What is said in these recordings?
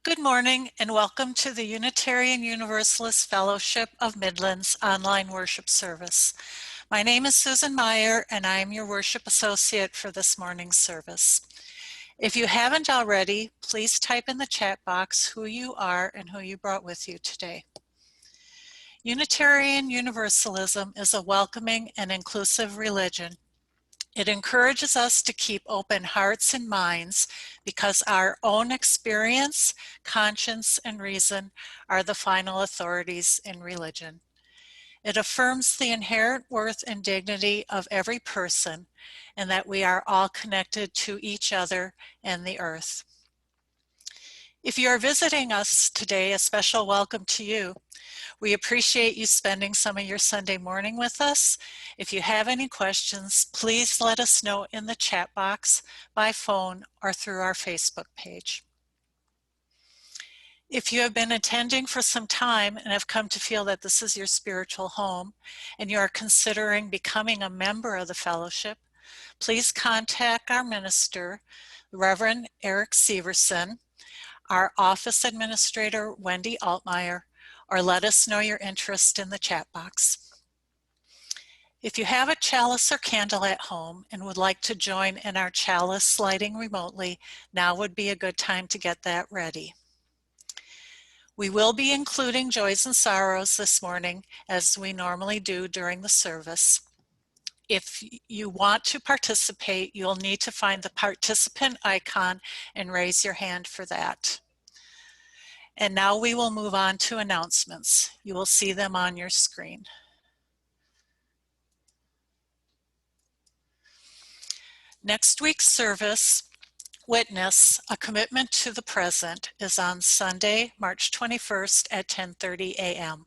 Good morning and welcome to the Unitarian Universalist Fellowship of Midlands online worship service. My name is Susan Meyer and I am your worship associate for this morning's service. If you haven't already, please type in the chat box who you are and who you brought with you today. Unitarian Universalism is a welcoming and inclusive religion. It encourages us to keep open hearts and minds because our own experience, conscience, and reason are the final authorities in religion. It affirms the inherent worth and dignity of every person and that we are all connected to each other and the earth. If you are visiting us today, a special welcome to you. We appreciate you spending some of your Sunday morning with us. If you have any questions, please let us know in the chat box, by phone, or through our Facebook page. If you have been attending for some time and have come to feel that this is your spiritual home and you are considering becoming a member of the fellowship, please contact our minister, Reverend Eric Severson, our office administrator, Wendy Altmeyer, or let us know your interest in the chat box. If you have a chalice or candle at home and would like to join in our chalice lighting remotely, now would be a good time to get that ready. We will be including joys and sorrows this morning, as we normally do during the service. If you want to participate, you'll need to find the participant icon and raise your hand for that. And now we will move on to announcements. You will see them on your screen. Next week's service, Witness, A Commitment to the Present, is on Sunday, March 21st at 10:30 a.m.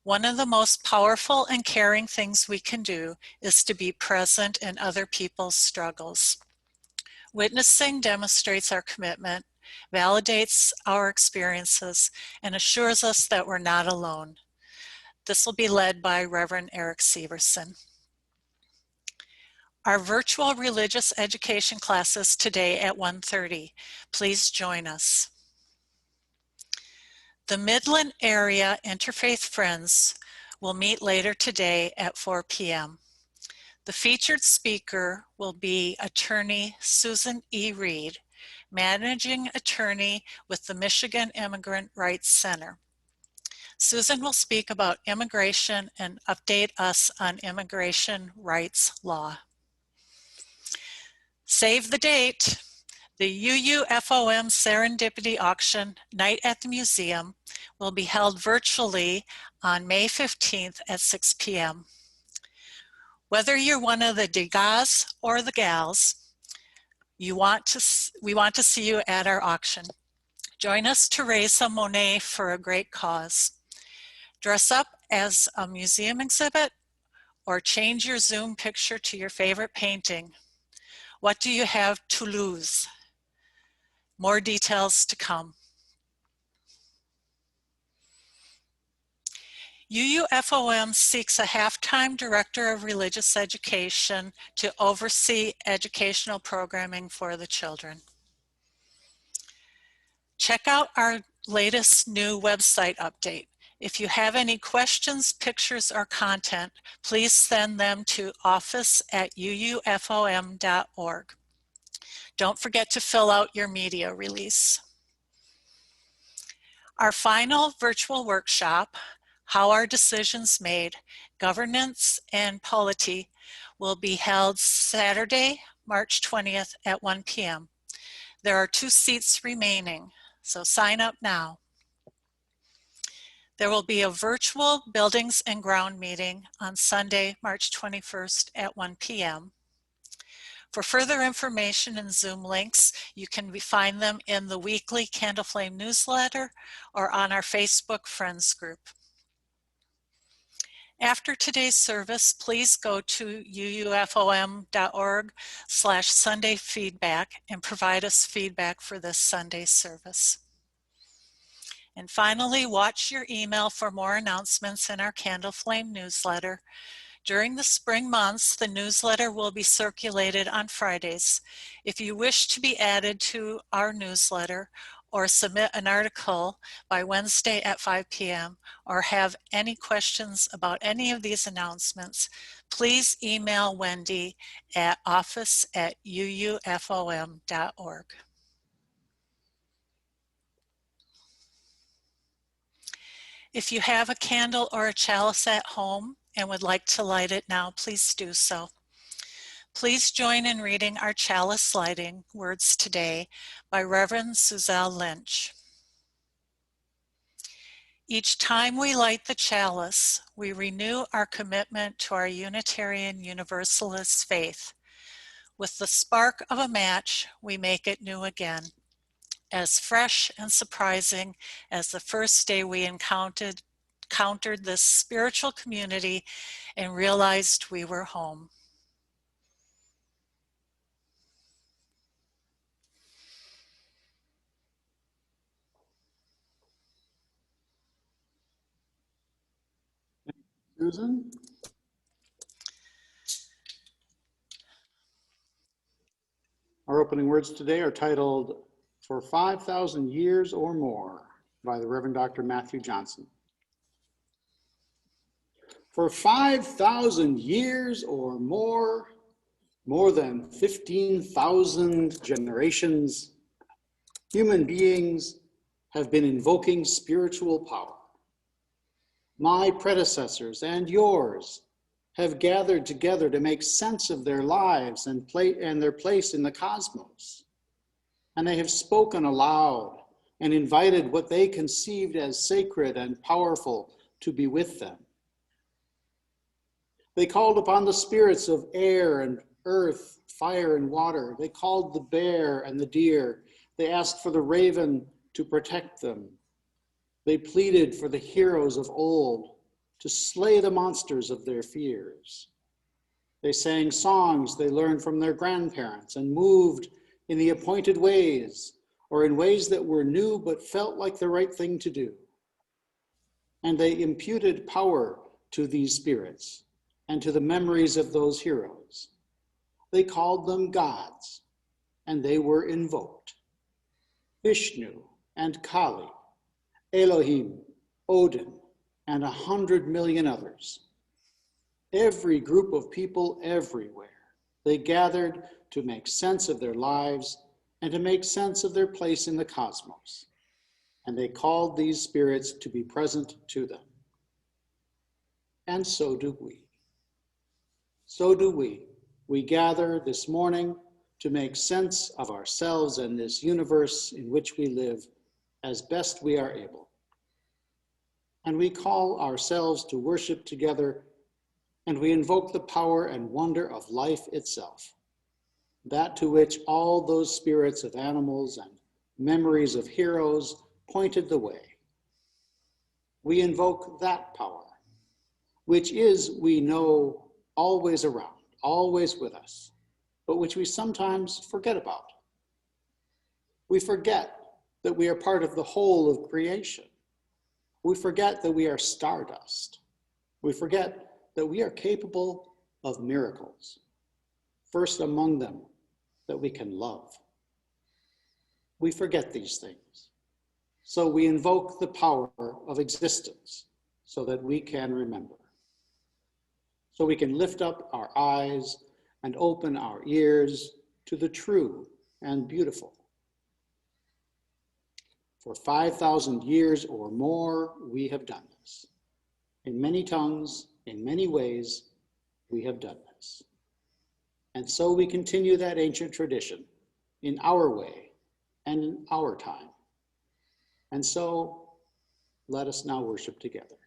One of the most powerful and caring things we can do is to be present in other people's struggles. Witnessing demonstrates our commitment, validates our experiences, and assures us that we're not alone. This will be led by Reverend Eric Severson. Our virtual religious education classes today at 1:30. Please join us. The Midland Area Interfaith Friends will meet later today at 4 p.m. The featured speaker will be attorney Susan E. Reed, managing attorney with the Michigan Immigrant Rights Center. Susan will speak about immigration and update us on immigration rights law. Save the date. The UUFOM Serendipity Auction Night at the Museum will be held virtually on May 15th at 6 p.m. Whether you're one of the Degas or the gals, we want to see you at our auction. Join us to raise some money for a great cause. Dress up as a museum exhibit or change your Zoom picture to your favorite painting. What do you have to lose? More details to come. UUFOM seeks a half-time director of religious education to oversee educational programming for the children. Check out our latest new website update. If you have any questions, pictures, or content, please send them to office@uufom.org. Don't forget to fill out your media release. Our final virtual workshop, How Are Decisions Made? Governance and Polity, will be held Saturday, March 20th at 1 p.m. There are 2 seats remaining, so sign up now. There will be a virtual Buildings and Ground meeting on Sunday, March 21st at 1 p.m. For further information and Zoom links, you can find them in the weekly Candle Flame newsletter or on our Facebook Friends group. After today's service, please go to uufom.org/Sunday feedback and provide us feedback for this Sunday service. And finally, watch your email for more announcements in our Candle Flame newsletter. During the spring months, the newsletter will be circulated on Fridays. If you wish to be added to our newsletter or submit an article by Wednesday at 5 p.m. or have any questions about any of these announcements, please email Wendy at office@uufom.org. If you have a candle or a chalice at home and would like to light it now, please do so. Please join in reading our chalice lighting words today by Reverend Suzelle Lynch. Each time we light the chalice, we renew our commitment to our Unitarian Universalist faith. With the spark of a match, we make it new again, as fresh and surprising as the first day we encountered this spiritual community and realized we were home. Susan? Our opening words today are titled, "For 5,000 Years or More," by the Reverend Dr. Matthew Johnson. For 5,000 years or more than 15,000 generations, human beings have been invoking spiritual power. My predecessors and yours have gathered together to make sense of their lives and their place in the cosmos. And they have spoken aloud and invited what they conceived as sacred and powerful to be with them. They called upon the spirits of air and earth, fire and water. They called the bear and the deer. They asked for the raven to protect them. They pleaded for the heroes of old to slay the monsters of their fears. They sang songs they learned from their grandparents and moved in the appointed ways, or in ways that were new but felt like the right thing to do. And they imputed power to these spirits and to the memories of those heroes. They called them gods, and they were invoked. Vishnu and Kali, Elohim, Odin, and 100 million others. Every group of people everywhere. They gathered to make sense of their lives and to make sense of their place in the cosmos. And they called these spirits to be present to them. And so do we. So do we. We gather this morning to make sense of ourselves and this universe in which we live as best we are able. And we call ourselves to worship together, and we invoke the power and wonder of life itself, that to which all those spirits of animals and memories of heroes pointed the way. We invoke that power, which is, we know, always around, always with us, but which we sometimes forget about. We forget that we are part of the whole of creation. We forget that we are stardust. We forget that we are capable of miracles. First among them, that we can love. We forget these things. So we invoke the power of existence so that we can remember. So we can lift up our eyes and open our ears to the true and beautiful. For 5,000 years or more, we have done this. In many tongues, in many ways, we have done this. And so we continue that ancient tradition in our way and in our time. And so let us now worship together.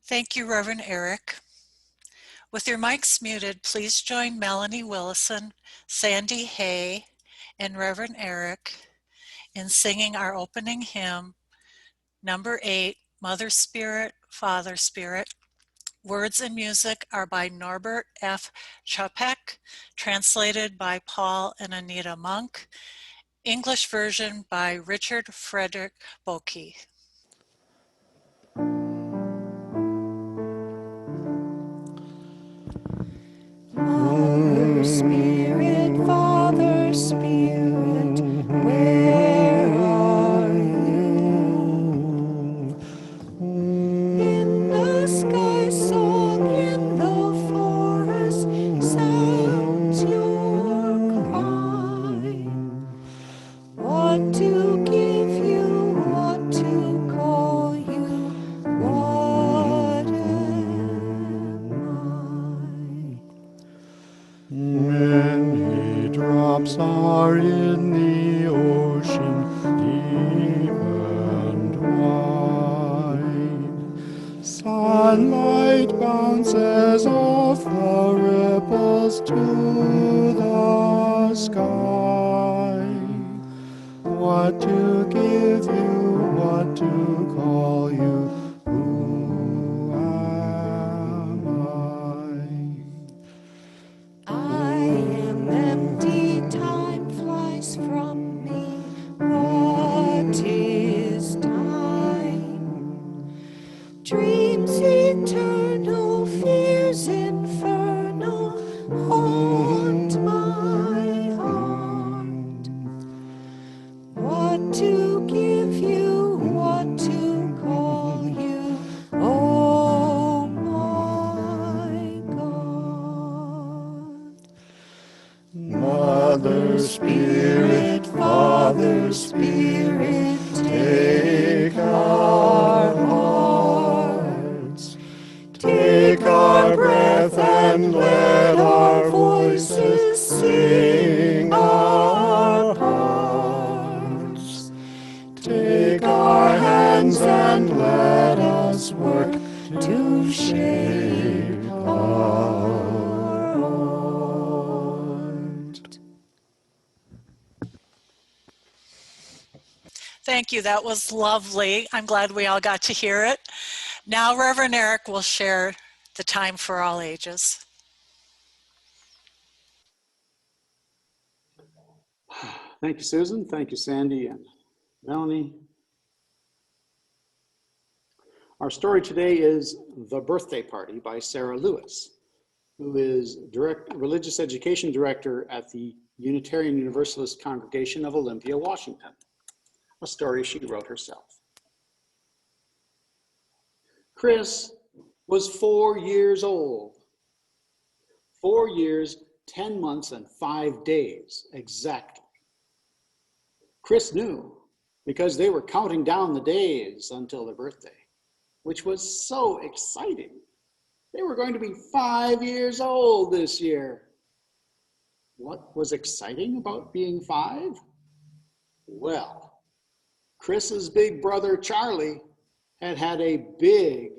Thank you, Reverend Eric. With your mics muted, please join Melanie Willison, Sandy Hay, and Reverend Eric in singing our opening hymn, number 8, Mother Spirit, Father Spirit. Words and music are by Norbert F. Chapek, translated by Paul and Anita Monk, English version by Richard Frederick Boki. Mother Spirit, Father Spirit, where are you? In the sky, song in the forest, sounds your cry. What to give you, what to call you, what am I? Many drops are in the ocean, deep and wide. Sunlight bounces off the ripples to the sky. What to give you, what to call you, who am I? I am empty, time flies from me. What is time? Dreams eternal, fears infernal, haunt my heart. What to give you, what to call you, oh my God. Mother Spirit, Father Spirit, take our hearts. Take our breath and let our voices sing our parts. Take our hands and let us work to shape our art. Thank you. That was lovely. I'm glad we all got to hear it. Now Reverend Eric will share the time for all ages. Thank you, Susan. Thank you, Sandy and Melanie. Our story today is The Birthday Party by Sarah Lewis, who is religious education director at the Unitarian Universalist Congregation of Olympia, Washington, a story she wrote herself. Chris was 4 years old. 4 years, 10 months, and 5 days exactly. Chris knew because they were counting down the days until their birthday, which was so exciting. They were going to be 5 years old this year. What was exciting about being 5? Well, Chris's big brother Charlie had a big,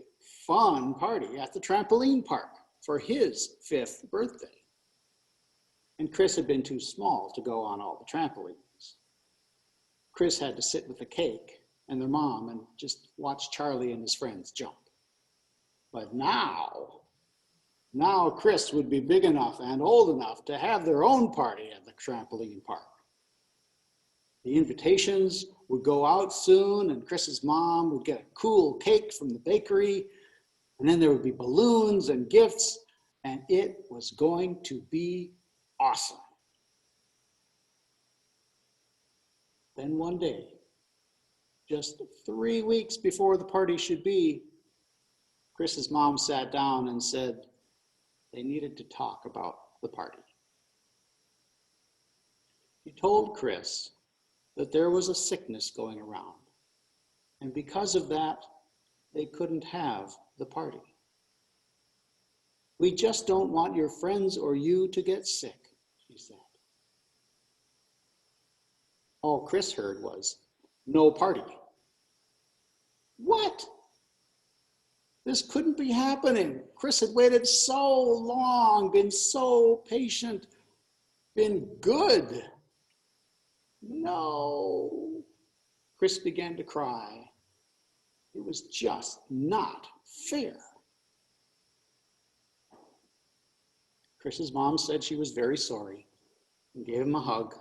fun party at the trampoline park for his 5th birthday. And Chris had been too small to go on all the trampolines. Chris had to sit with the cake and their mom and just watch Charlie and his friends jump. But now Chris would be big enough and old enough to have their own party at the trampoline park. The invitations would go out soon, and Chris's mom would get a cool cake from the bakery, and then there would be balloons and gifts, and it was going to be awesome. Then one day, just 3 weeks before the party should be, Chris's mom sat down and said they needed to talk about the party. She told Chris that there was a sickness going around, and because of that, they couldn't have the party. "We just don't want your friends or you to get sick," she said. All Chris heard was, "No party." What? This couldn't be happening. Chris had waited so long, been so patient, been good. No. Chris began to cry. It was just not fair. Chris's mom said she was very sorry and gave him a hug.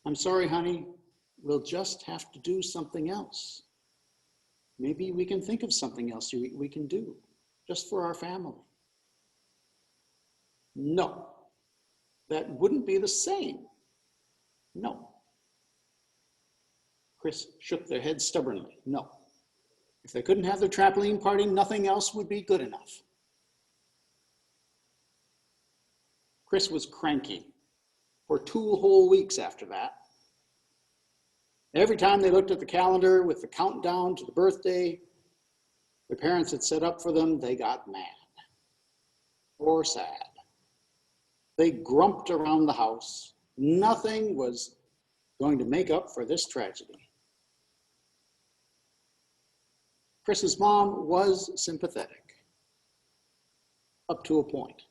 "I'm sorry, honey. We'll just have to do something else. Maybe we can think of something else we can do just for our family." No, that wouldn't be the same. No. Chris shook their head stubbornly. No. If they couldn't have their trampoline party, nothing else would be good enough. Chris was cranky for 2 whole weeks after that. Every time they looked at the calendar with the countdown to the birthday their parents had set up for them, they got mad or sad. They grumped around the house. Nothing was going to make up for this tragedy. Chris's mom was sympathetic, up to a point.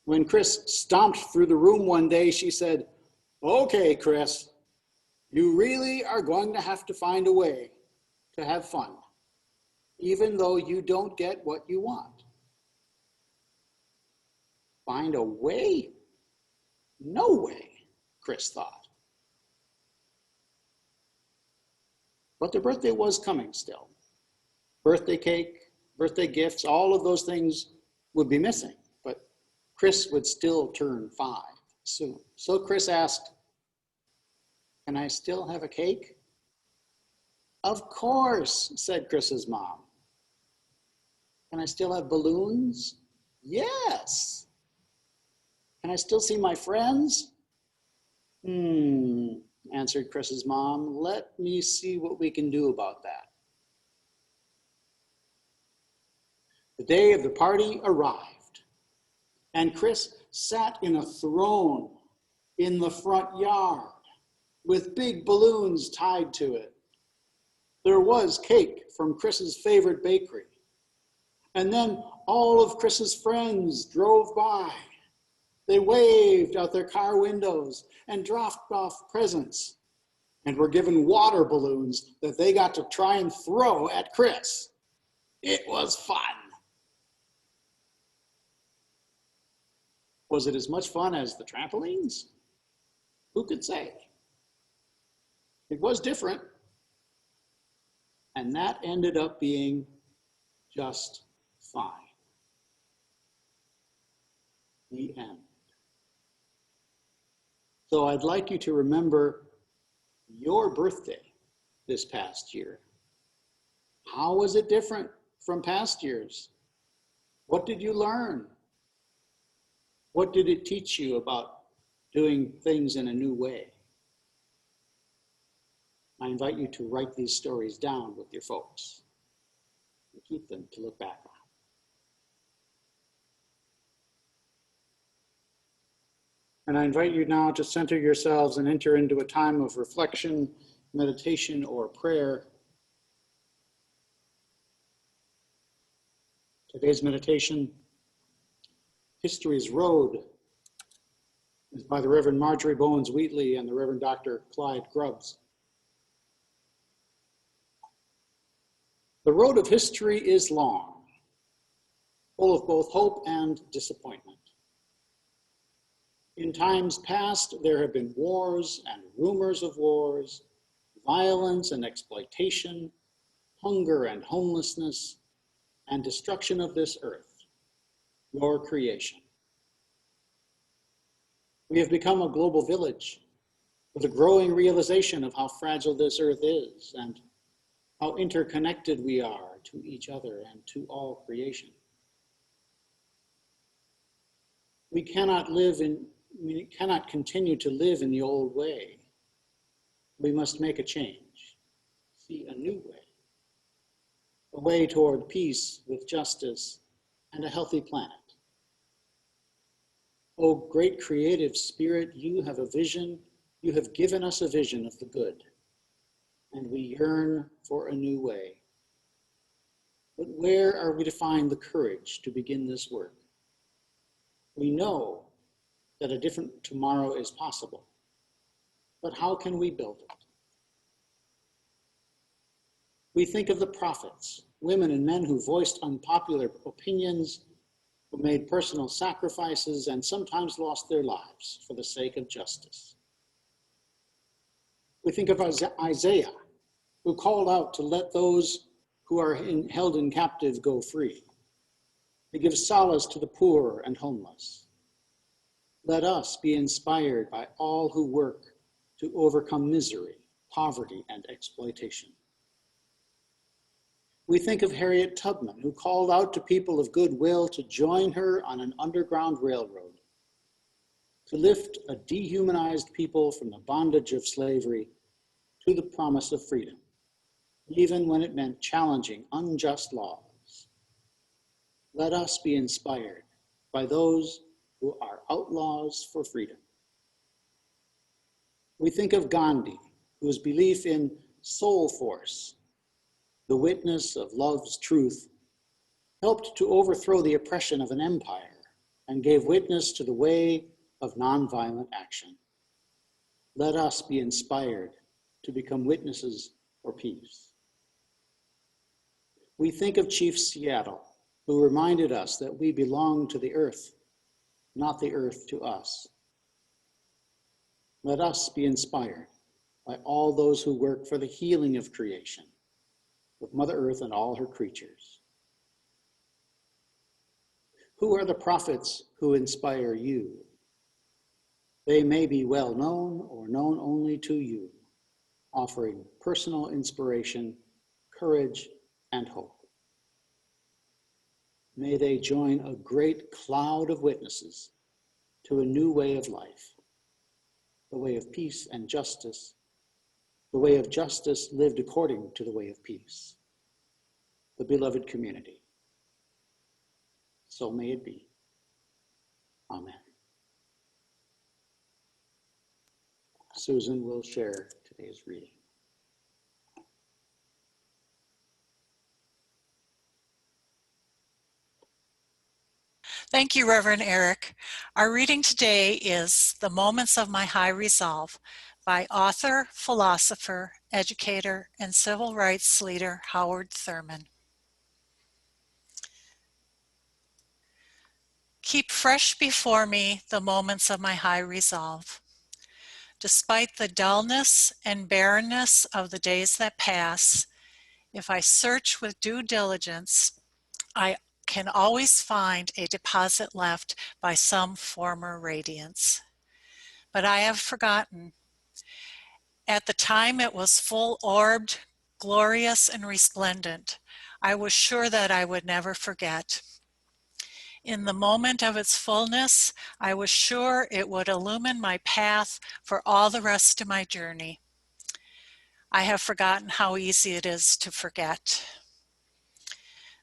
When Chris stomped through the room one day, she said, "Okay, Chris, you really are going to have to find a way to have fun, even though you don't get what you want." Find a way? No way, Chris thought. But their birthday was coming still. Birthday cake, birthday gifts, all of those things would be missing, but Chris would still turn 5 soon. So Chris asked, "Can I still have a cake?" "Of course," said Chris's mom. "Can I still have balloons?" "Yes." "Can I still see my friends?" Answered Chris's mom. "Let me see what we can do about that." The day of the party arrived, and Chris sat in a throne in the front yard with big balloons tied to it. There was cake from Chris's favorite bakery. And then all of Chris's friends drove by. They waved out their car windows and dropped off presents and were given water balloons that they got to try and throw at Chris. It was fun. Was it as much fun as the trampolines? Who could say? It was different. And that ended up being just fine. The end. So I'd like you to remember your birthday this past year. How was it different from past years? What did you learn? What did it teach you about doing things in a new way? I invite you to write these stories down with your folks and keep them to look back on. And I invite you now to center yourselves and enter into a time of reflection, meditation, or prayer. Today's meditation, History's Road, is by the Reverend Marjorie Bowens Wheatley and the Reverend Dr. Clyde Grubbs. The road of history is long, full of both hope and disappointment. In times past, there have been wars and rumors of wars, violence and exploitation, hunger and homelessness, and destruction of this earth, your creation. We have become a global village with a growing realization of how fragile this earth is and how interconnected we are to each other and to all creation. We cannot continue to live in the old way. We must make a change, see a new way, a way toward peace with justice and a healthy planet. Oh, great creative spirit, you have a vision. You have given us a vision of the good, and we yearn for a new way. But where are we to find the courage to begin this work? We know that a different tomorrow is possible, but how can we build it? We think of the prophets, women and men who voiced unpopular opinions, who made personal sacrifices and sometimes lost their lives for the sake of justice. We think of Isaiah, who called out to let those who are held in captive go free. They give solace to the poor and homeless. Let us be inspired by all who work to overcome misery, poverty, and exploitation. We think of Harriet Tubman, who called out to people of goodwill to join her on an underground railroad, to lift a dehumanized people from the bondage of slavery to the promise of freedom, even when it meant challenging unjust laws. Let us be inspired by those who are outlaws for freedom. We think of Gandhi, whose belief in soul force, the witness of love's truth, helped to overthrow the oppression of an empire and gave witness to the way of nonviolent action. Let us be inspired to become witnesses for peace. We think of Chief Seattle, who reminded us that we belong to the earth, not the earth to us. Let us be inspired by all those who work for the healing of creation, of Mother Earth and all her creatures. Who are the prophets who inspire you? They may be well known or known only to you, offering personal inspiration, courage, and hope. May they join a great cloud of witnesses to a new way of life, the way of peace and justice, the way of justice lived according to the way of peace, the beloved community. So may it be. Amen. Susan will share today's reading. Thank you, Reverend Eric. Our reading today is The Moments of My High Resolve by author, philosopher, educator, and civil rights leader Howard Thurman. Keep fresh before me the moments of my high resolve. Despite the dullness and barrenness of the days that pass, if I search with due diligence, I can always find a deposit left by some former radiance. But I have forgotten. At the time it was full-orbed, glorious, and resplendent. I was sure that I would never forget. In the moment of its fullness, I was sure it would illumine my path for all the rest of my journey. I have forgotten how easy it is to forget.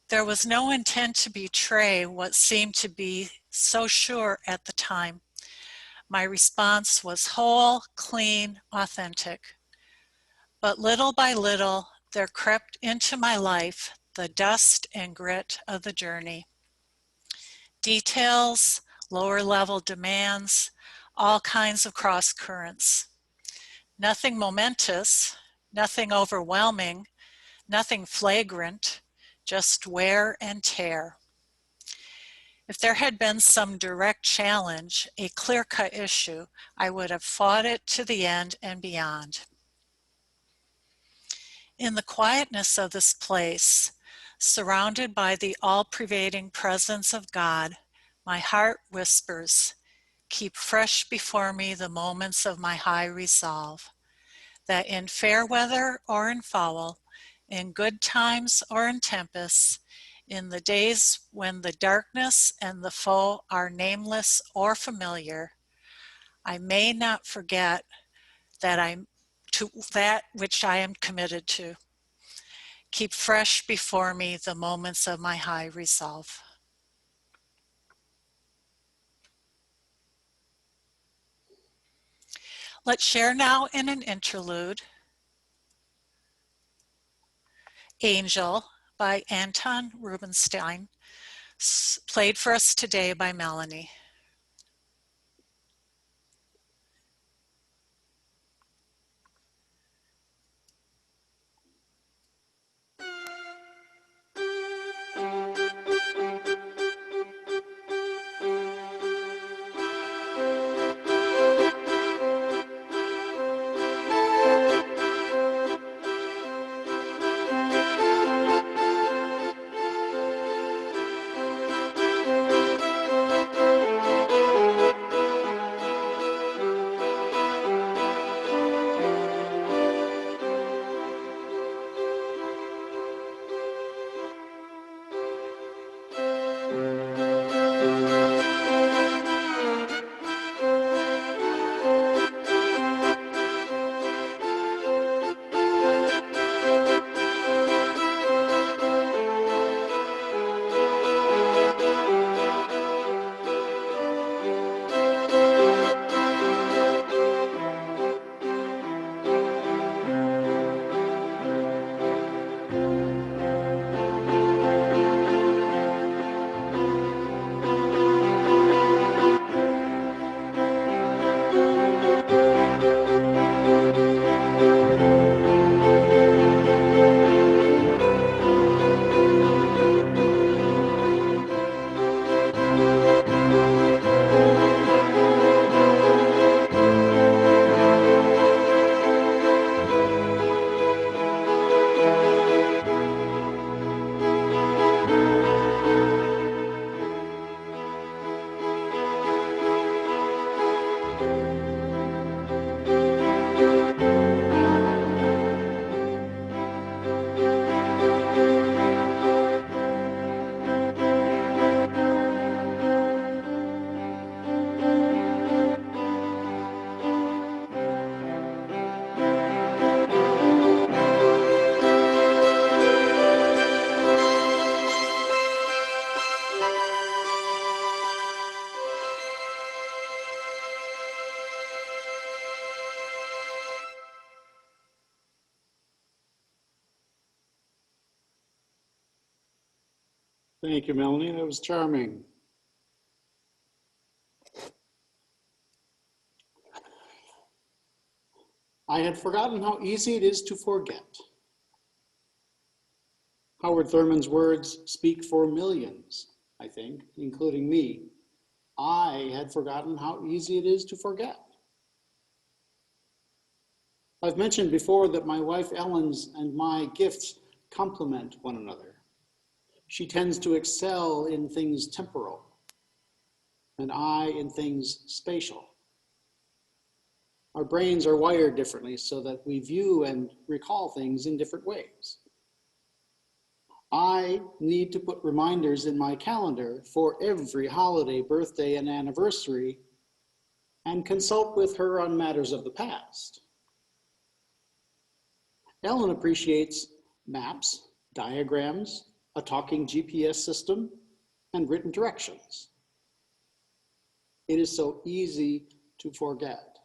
There was no intent to betray what seemed to be so sure at the time. My response was whole, clean, authentic. But little by little, there crept into my life the dust and grit of the journey. Details, lower level demands, all kinds of cross currents. Nothing momentous, nothing overwhelming, nothing flagrant, just wear and tear. If there had been some direct challenge, a clear-cut issue, I would have fought it to the end and beyond. In the quietness of this place, surrounded by the all-pervading presence of God, my heart whispers, keep fresh before me the moments of my high resolve, that in fair weather or in foul, in good times or in tempests, in the days when the darkness and the foe are nameless or familiar, I may not forget that which I am committed to. Keep fresh before me the moments of my high resolve. Let's share now in an interlude, Angel by Anton Rubinstein, played for us today by Melanie. Thank you, Melanie. That was charming. I had forgotten how easy it is to forget. Howard Thurman's words speak for millions, I think, including me. I had forgotten how easy it is to forget. I've mentioned before that my wife Ellen's and my gifts complement one another. She tends to excel in things temporal, and I in things spatial. Our brains are wired differently so that we view and recall things in different ways. I need to put reminders in my calendar for every holiday, birthday, and anniversary, and consult with her on matters of the past. Ellen appreciates maps, diagrams, a talking GPS system, and written directions. It is so easy to forget.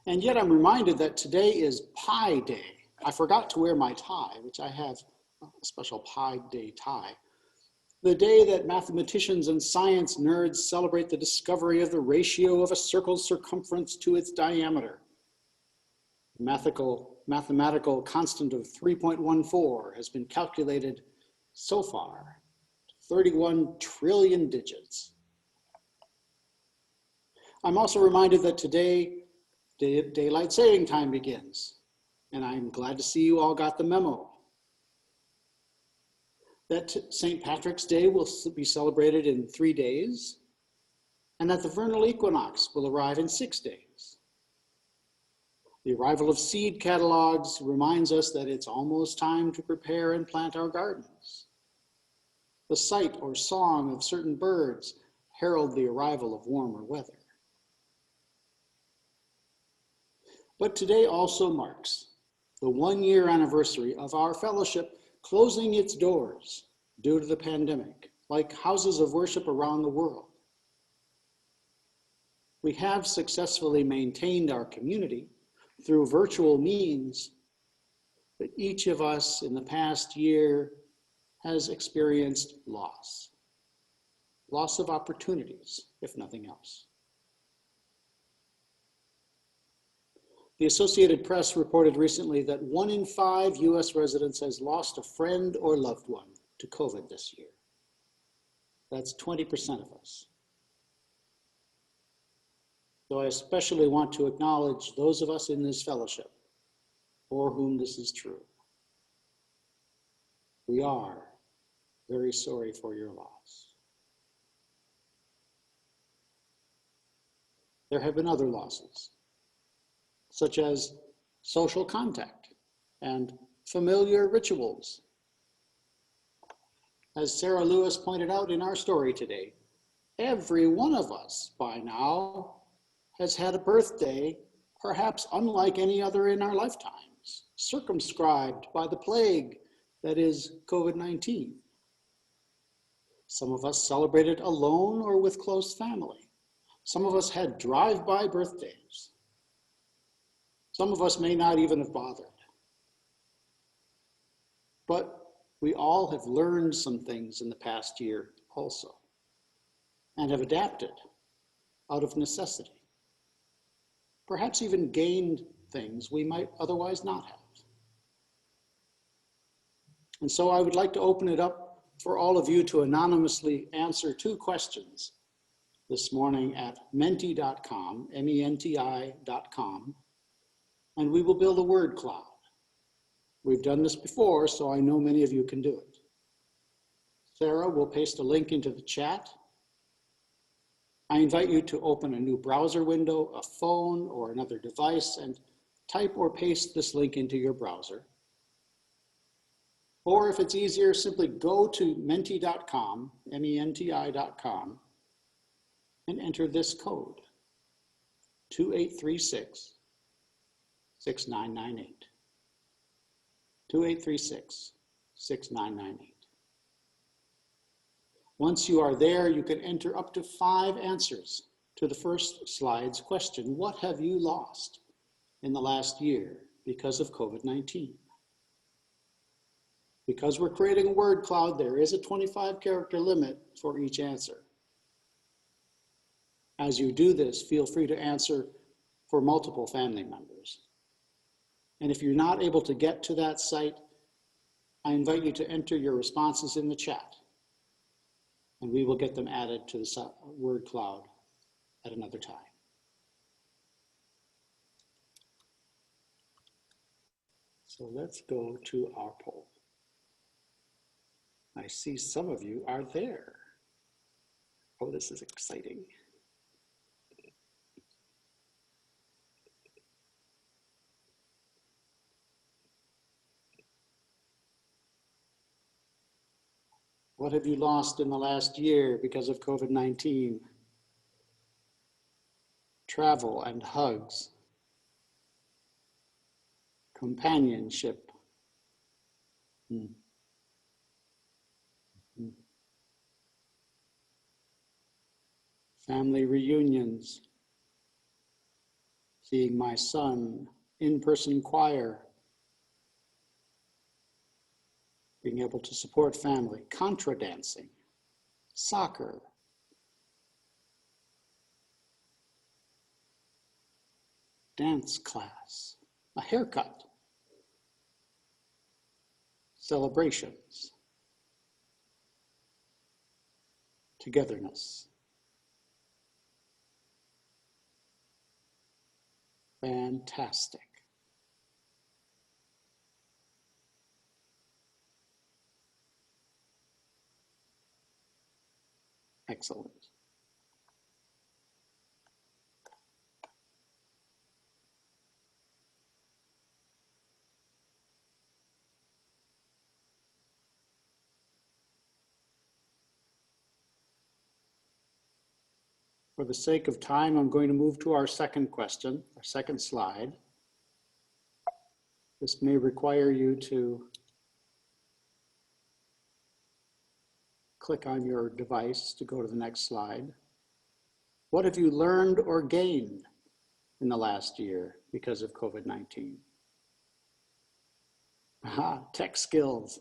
And yet I'm reminded that today is Pi Day. I forgot to wear my tie, which I have a special Pi Day tie. The day that mathematicians and science nerds celebrate the discovery of the ratio of a circle's circumference to its diameter. Mathematical constant of 3.14 has been calculated so far to 31 trillion digits. I'm also reminded that today, daylight saving time begins, and I'm glad to see you all got the memo. That St. Patrick's Day will be celebrated in 3 days, and that the vernal equinox will arrive in 6 days. The arrival of seed catalogs reminds us that it's almost time to prepare and plant our gardens. The sight or song of certain birds herald the arrival of warmer weather. But today also marks the 1-year anniversary of our fellowship closing its doors due to the pandemic, like houses of worship around the world. We have successfully maintained our community through virtual means, but each of us in the past year has experienced loss of opportunities, if nothing else. The Associated Press reported recently that 1 in 5 US residents has lost a friend or loved one to COVID this year. That's 20% of us. So I especially want to acknowledge those of us in this fellowship for whom this is true. We are very sorry for your loss. There have been other losses, such as social contact and familiar rituals. As Sarah Lewis pointed out in our story today, every one of us by now has had a birthday perhaps unlike any other in our lifetimes, circumscribed by the plague that is COVID-19. Some of us celebrated alone or with close family. Some of us had drive-by birthdays. Some of us may not even have bothered. But we all have learned some things in the past year also, and have adapted out of necessity. Perhaps even gained things we might otherwise not have. And so I would like to open it up for all of you to anonymously answer 2 questions this morning at menti.com, MENTI.com, and we will build a word cloud. We've done this before, so I know many of you can do it. Sarah will paste a link into the chat. I invite you to open a new browser window, a phone, or another device, and type or paste this link into your browser. Or if it's easier, simply go to menti.com, MENTI.com, and enter this code, 2836 6998. 2836 6998. Once you are there, you can enter up to 5 answers to the first slide's question. What have you lost in the last year because of COVID-19? Because we're creating a word cloud, there is a 25-character limit for each answer. As you do this, feel free to answer for multiple family members. And if you're not able to get to that site, I invite you to enter your responses in the chat, and we will get them added to the word cloud at another time. So let's go to our poll. I see some of you are there. Oh, this is exciting. What have you lost in the last year because of COVID-19? Travel and hugs. Companionship. Family reunions. Seeing my son, in-person choir. Being able to support family, contra dancing, soccer, dance class, a haircut, celebrations, togetherness. Fantastic. Excellent. For the sake of time, I'm going to move to our second question, our second slide. This may require you to click on your device to go to the next slide. What have you learned or gained in the last year because of COVID-19? Aha, tech skills,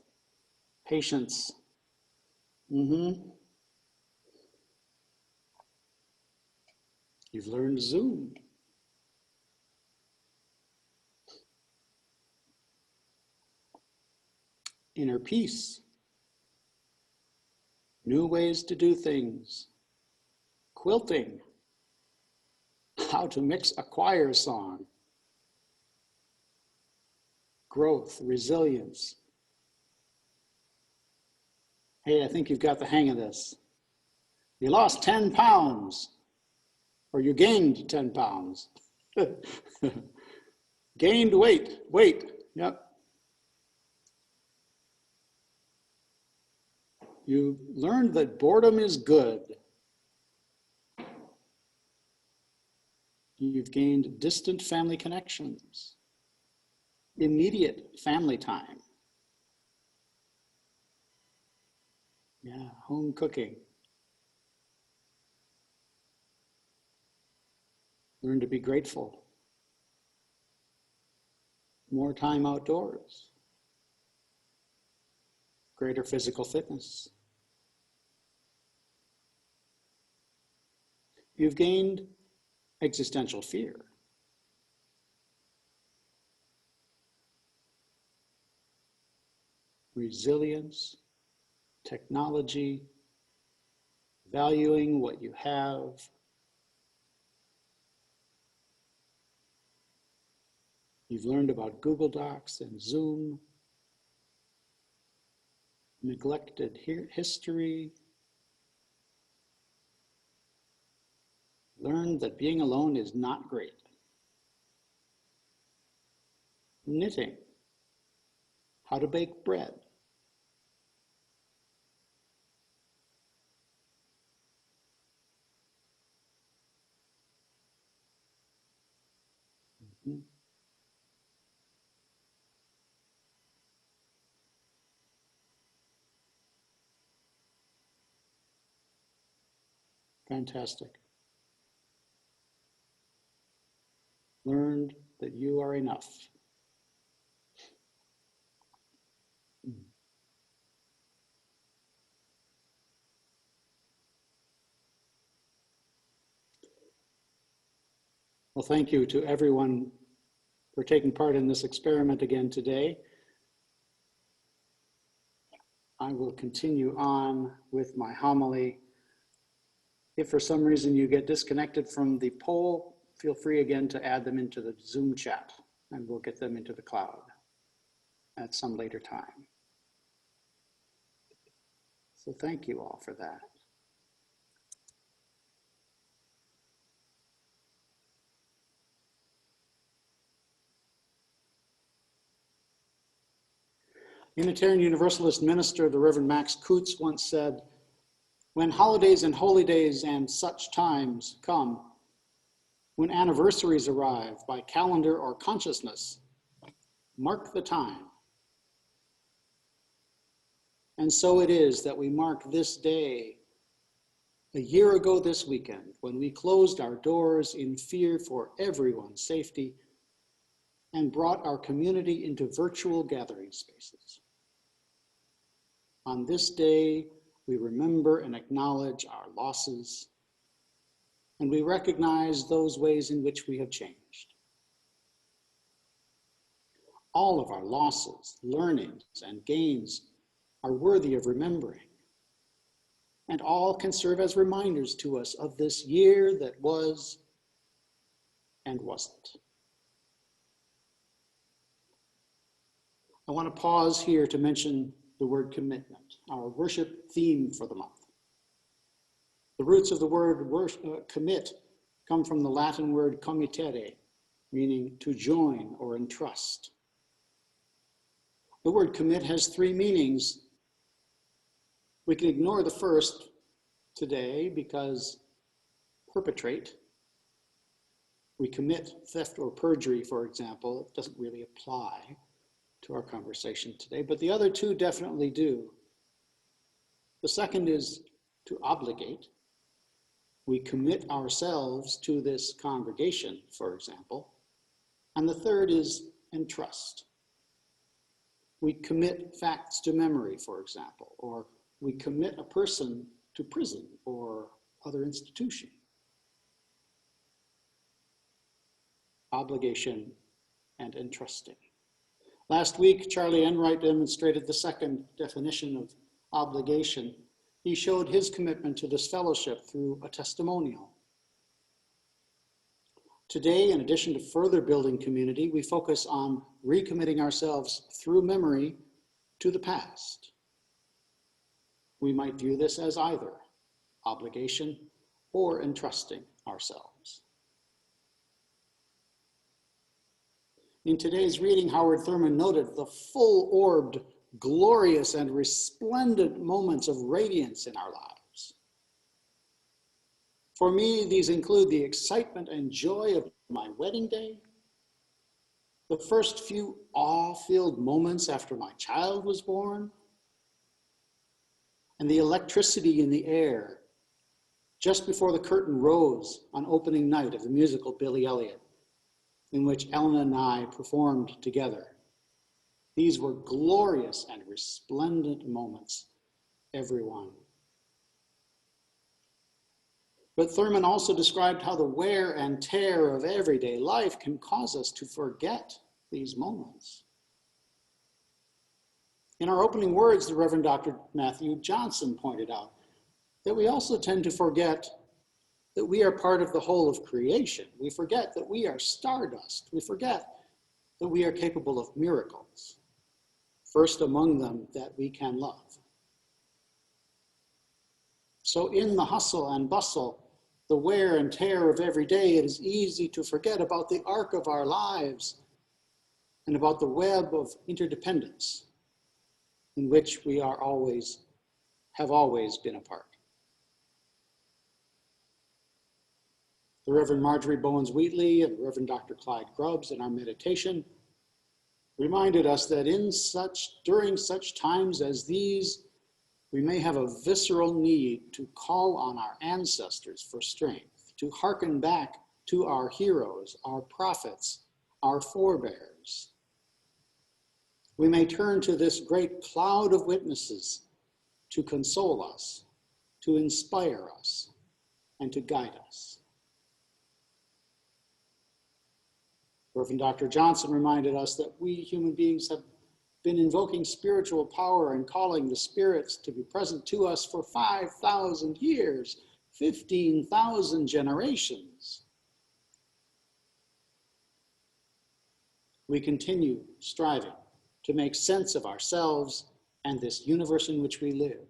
patience. You've learned Zoom. Inner peace. New ways to do things. Quilting. How to mix a choir song. Growth, resilience. Hey, I think you've got the hang of this. You lost 10 pounds, or you gained 10 pounds. Gained weight, yep. You learned that boredom is good. You've gained distant family connections, immediate family time. Yeah, home cooking. Learn to be grateful. More time outdoors. Greater physical fitness. You've gained existential fear. Resilience, technology, valuing what you have. You've learned about Google Docs and Zoom, neglected history, learned that being alone is not great. Knitting, how to bake bread. Fantastic. Learned that you are enough. Well, thank you to everyone for taking part in this experiment again today. I will continue on with my homily. If for some reason you get disconnected from the poll, feel free again to add them into the Zoom chat, and we'll get them into the cloud at some later time. So thank you all for that. Unitarian Universalist minister, the Reverend Max Kutz, once said, "When holidays and holy days and such times come, when anniversaries arrive by calendar or consciousness, mark the time." And so it is that we mark this day, a year ago this weekend, when we closed our doors in fear for everyone's safety and brought our community into virtual gathering spaces. On this day, we remember and acknowledge our losses, and we recognize those ways in which we have changed. All of our losses, learnings, and gains are worthy of remembering, and all can serve as reminders to us of this year that was and wasn't. I want to pause here to mention the word commitment, our worship theme for the month. The roots of the word commit come from the Latin word committere, meaning to join or entrust. The word commit has three meanings. We can ignore the first today because perpetrate. We commit theft or perjury, for example. It doesn't really apply to our conversation today, but the other two definitely do. The second is to obligate. We commit ourselves to this congregation, for example. And the third is entrust. We commit facts to memory, for example, or we commit a person to prison or other institution. Obligation and entrusting. Last week, Charlie Enright demonstrated the second definition of obligation. He showed his commitment to this fellowship through a testimonial. Today, in addition to further building community, we focus on recommitting ourselves through memory to the past. We might view this as either obligation or entrusting ourselves. In today's reading, Howard Thurman noted the full-orbed, glorious, and resplendent moments of radiance in our lives. For me, these include the excitement and joy of my wedding day, the first few awe-filled moments after my child was born, and the electricity in the air just before the curtain rose on opening night of the musical Billy Elliot, in which Ellen and I performed together. These were glorious and resplendent moments, everyone. But Thurman also described how the wear and tear of everyday life can cause us to forget these moments. In our opening words, the Reverend Dr. Matthew Johnson pointed out that we also tend to forget that we are part of the whole of creation. We forget that we are stardust. We forget that we are capable of miracles, first among them that we can love. So in the hustle and bustle, the wear and tear of every day, it is easy to forget about the arc of our lives and about the web of interdependence in which we have always been a part. The Reverend Marjorie Bowens-Wheatley and Reverend Dr. Clyde Grubbs in our meditation reminded us that during such times as these, we may have a visceral need to call on our ancestors for strength, to hearken back to our heroes, our prophets, our forebears. We may turn to this great cloud of witnesses to console us, to inspire us, and to guide us. Reverend Dr. Johnson reminded us that we human beings have been invoking spiritual power and calling the spirits to be present to us for 5,000 years, 15,000 generations. We continue striving to make sense of ourselves and this universe in which we live.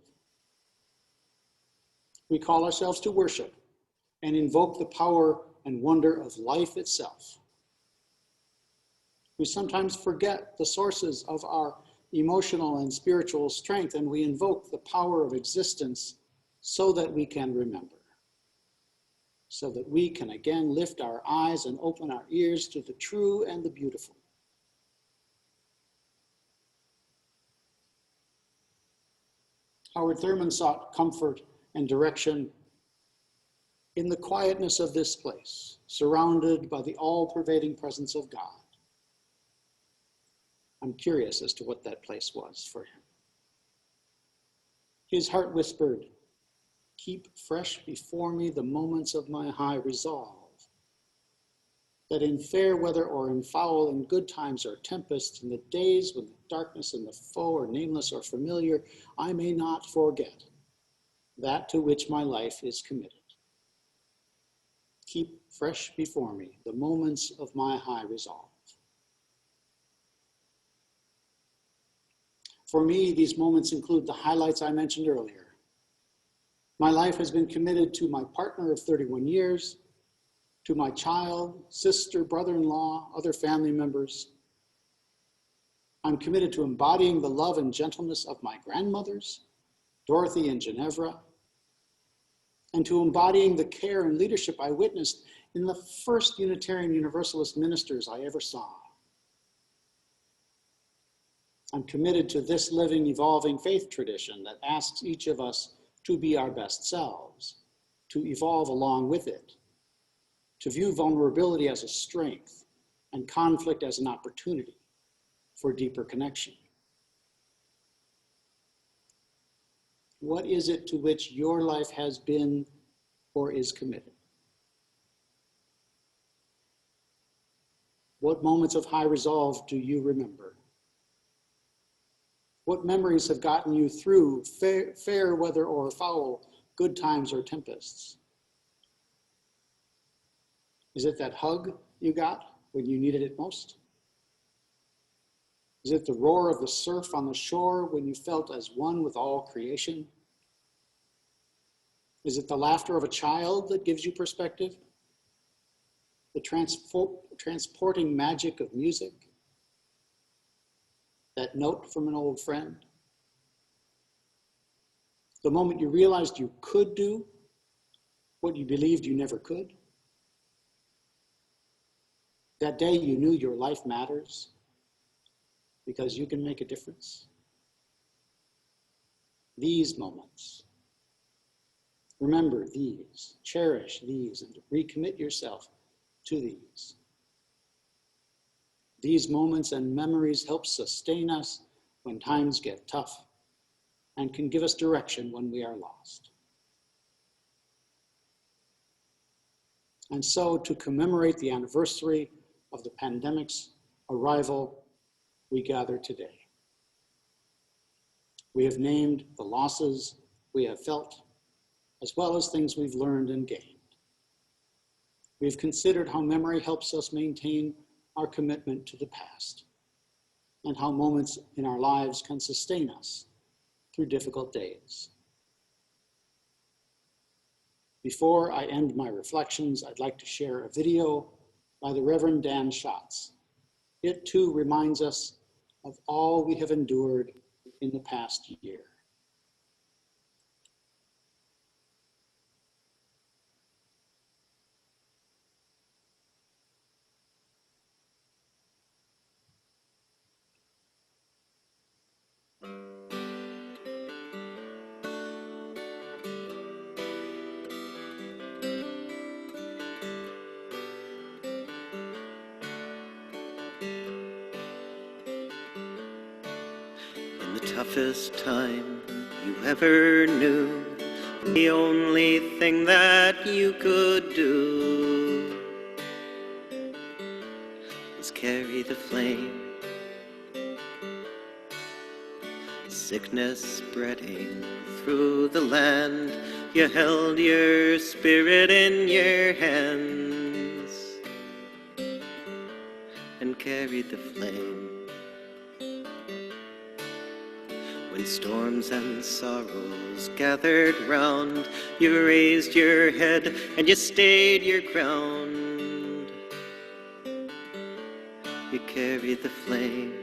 We call ourselves to worship and invoke the power and wonder of life itself. We sometimes forget the sources of our emotional and spiritual strength, and we invoke the power of existence so that we can remember, so that we can again lift our eyes and open our ears to the true and the beautiful. Howard Thurman sought comfort and direction in the quietness of this place, surrounded by the all-pervading presence of God. I'm curious as to what that place was for him. His heart whispered, "Keep fresh before me the moments of my high resolve, that in fair weather or in foul, in good times or tempests, in the days when the darkness and the foe are nameless or familiar, I may not forget that to which my life is committed. Keep fresh before me the moments of my high resolve." For me, these moments include the highlights I mentioned earlier. My life has been committed to my partner of 31 years, to my child, sister, brother-in-law, other family members. I'm committed to embodying the love and gentleness of my grandmothers, Dorothy and Ginevra, and to embodying the care and leadership I witnessed in the first Unitarian Universalist ministers I ever saw. I'm committed to this living, evolving faith tradition that asks each of us to be our best selves, to evolve along with it, to view vulnerability as a strength and conflict as an opportunity for deeper connection. What is it to which your life has been or is committed? What moments of high resolve do you remember? What memories have gotten you through fair weather or foul, good times or tempests? Is it that hug you got when you needed it most? Is it the roar of the surf on the shore when you felt as one with all creation? Is it the laughter of a child that gives you perspective? The transporting magic of music? That note from an old friend? The moment you realized you could do what you believed you never could? That day you knew your life matters because you can make a difference? These moments, remember these, cherish these, and recommit yourself to these. These moments and memories help sustain us when times get tough and can give us direction when we are lost. And so, to commemorate the anniversary of the pandemic's arrival, we gather today. We have named the losses we have felt, as well as things we've learned and gained. We've considered how memory helps us maintain our commitment to the past, and how moments in our lives can sustain us through difficult days. Before I end my reflections, I'd like to share a video by the Reverend Dan Schatz. It too reminds us of all we have endured in the past year. In the toughest time you ever knew, the only thing that you could do carry the flame. Sickness spreading through the land, you held your spirit in your hands and carried the flame. When storms and sorrows gathered round, you raised your head and you stayed your ground. You carried the flame.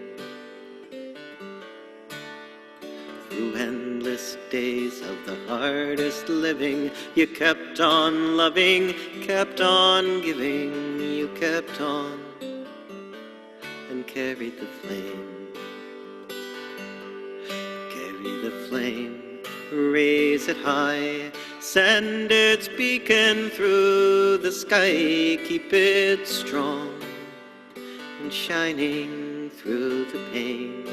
Through endless days of the hardest living, you kept on loving, kept on giving, you kept on and carried the flame. Carry the flame, raise it high, send its beacon through the sky, keep it strong and shining through the pain.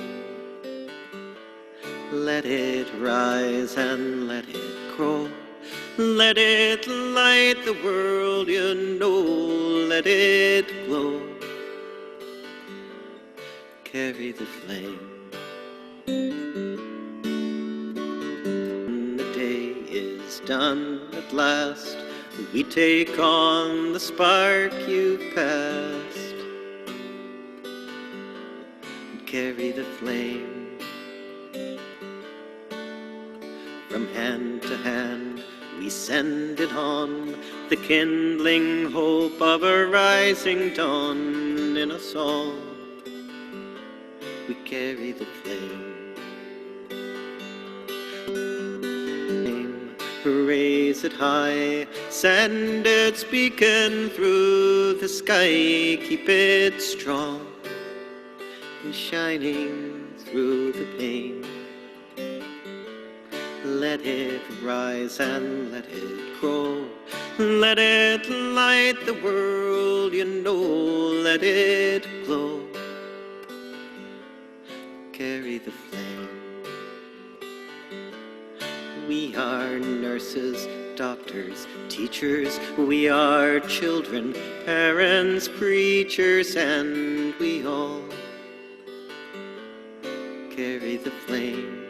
Let it rise and let it grow. Let it light the world, you know. Let it glow. Carry the flame. When the day is done at last, we take on the spark you've passed and carry the flame. From hand to hand, we send it on, the kindling hope of a rising dawn. In a song, we carry the flame. Raise it high, send its beacon through the sky, keep it strong and shining through the pain. Let it rise and let it grow. Let it light the world, you know. Let it glow. Carry the flame. We are nurses, doctors, teachers. We are children, parents, preachers, and we all carry the flame.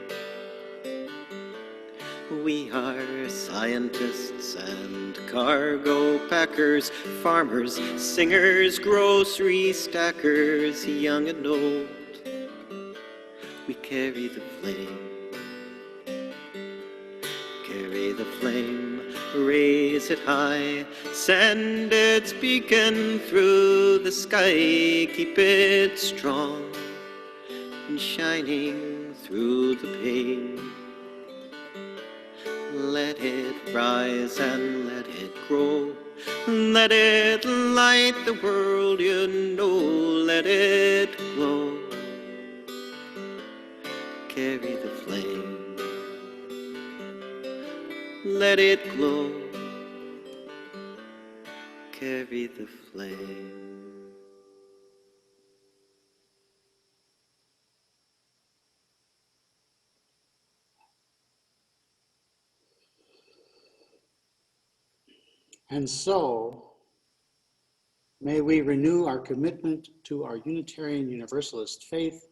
We are scientists and cargo packers, farmers, singers, grocery stackers, young and old. We carry the flame. Carry the flame, raise it high, send its beacon through the sky, keep it strong and shining through the pain. Let it rise and let it grow. Let it light the world, you know. Let it glow. Carry the flame. Let it glow. Carry the flame. And so, may we renew our commitment to our Unitarian Universalist faith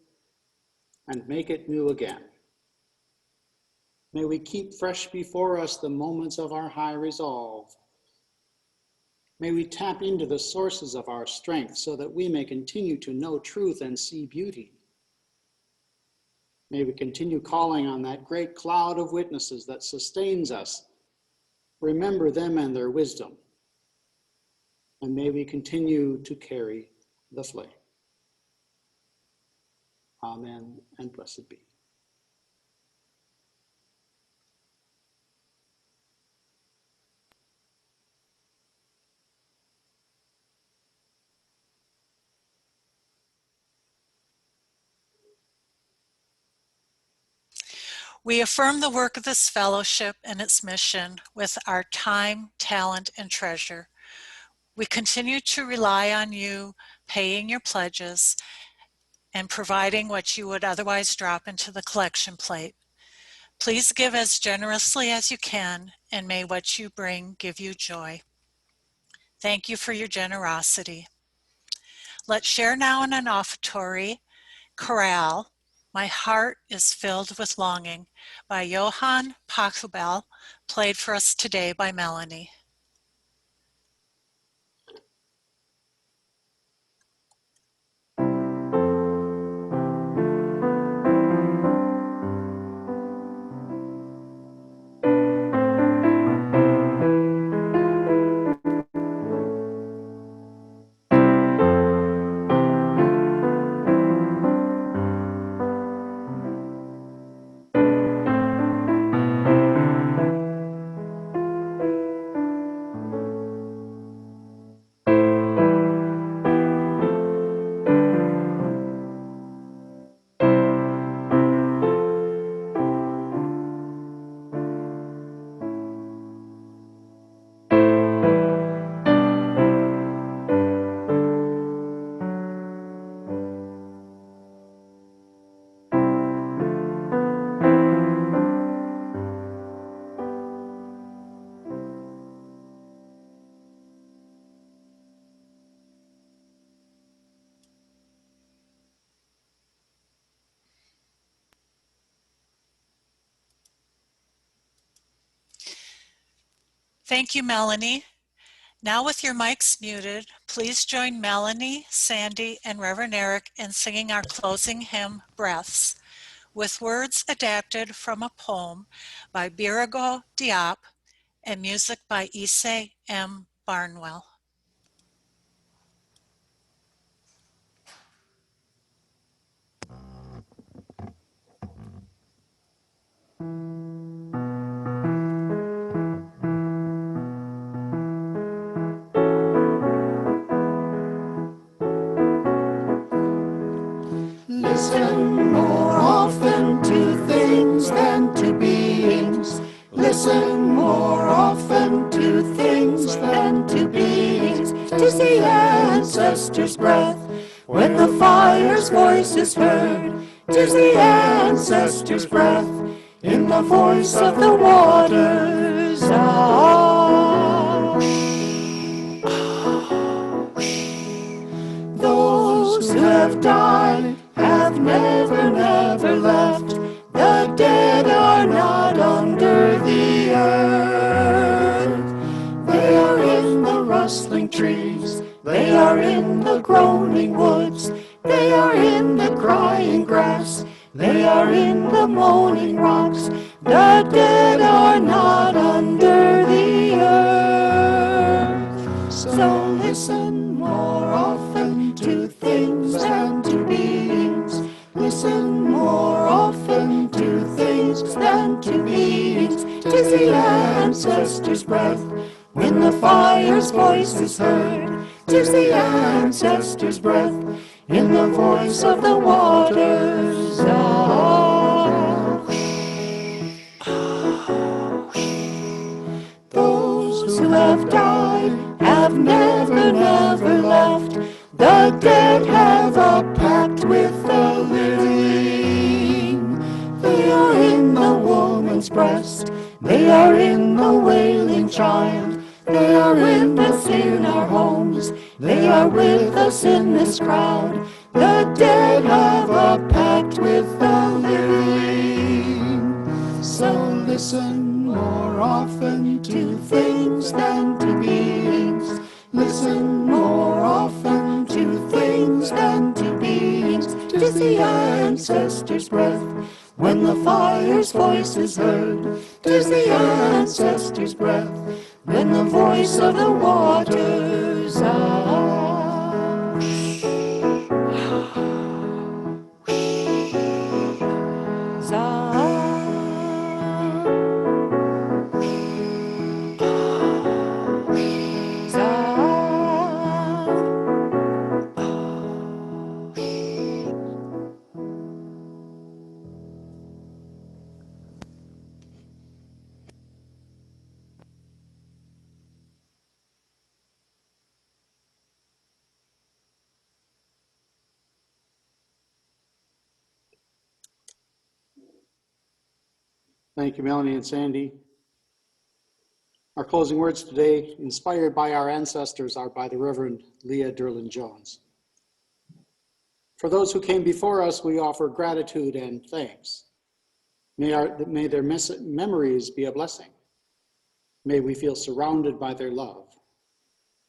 and make it new again. May we keep fresh before us the moments of our high resolve. May we tap into the sources of our strength so that we may continue to know truth and see beauty. May we continue calling on that great cloud of witnesses that sustains us. Remember them and their wisdom. And may we continue to carry the flame. Amen and blessed be. We affirm the work of this fellowship and its mission with our time, talent, and treasure. We continue to rely on you paying your pledges and providing what you would otherwise drop into the collection plate. Please give as generously as you can, and may what you bring give you joy. Thank you for your generosity. Let's share now in an offertory chorale, My Heart is Filled with Longing, by Johann Pachelbel, played for us today by Melanie. Thank you, Melanie. Now with your mics muted, please join Melanie, Sandy, and Reverend Eric in singing our closing hymn, Breaths, with words adapted from a poem by Birago Diop and music by Issei M. Barnwell. Listen more often to things than to beings. Listen more often to things than to beings. 'Tis the ancestors' breath when the fire's voice is heard. 'Tis the ancestors' breath in the voice of the waters. Those who have died have never, never left. The dead are not under the earth. They are in the rustling trees. They are in the groaning woods. They are in the crying grass. They are in the moaning rocks. The dead are not under the earth. So listen more often to things than to beings. Listen more often to things than to beings. 'Tis the ancestors' breath when the fire's voice is heard. 'Tis the ancestors' breath in the voice of the waters. Those who have died have never, never left. The dead have a pact with the living. They are in the woman's breast. They are in the wailing child. They are with us in our homes. They are with us in this crowd. The dead have a pact with the living. So listen more often to things than to beings. Listen more often to things than to beings. 'Tis the ancestors' breath when the fire's voice is heard. 'Tis the ancestors' breath when the voice of the waters Thank you, Melanie and Sandy. Our closing words today, inspired by our ancestors, are by the Reverend Leah Derlin Jones. For those who came before us, we offer gratitude and thanks. May their memories be a blessing. May we feel surrounded by their love.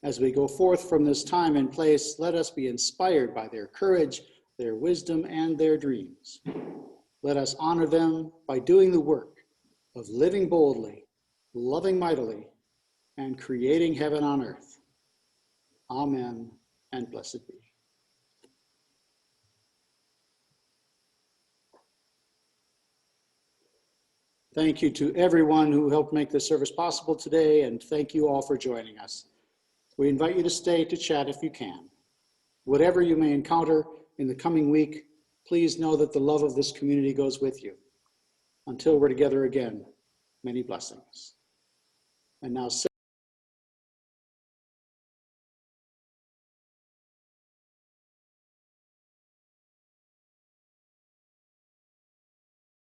As we go forth from this time and place, let us be inspired by their courage, their wisdom, and their dreams. Let us honor them by doing the work of living boldly, loving mightily, and creating heaven on earth. Amen, and blessed be. Thank you to everyone who helped make this service possible today, and thank you all for joining us. We invite you to stay to chat if you can. Whatever you may encounter in the coming week, please know that the love of this community goes with you. Until we're together again, many blessings. And now,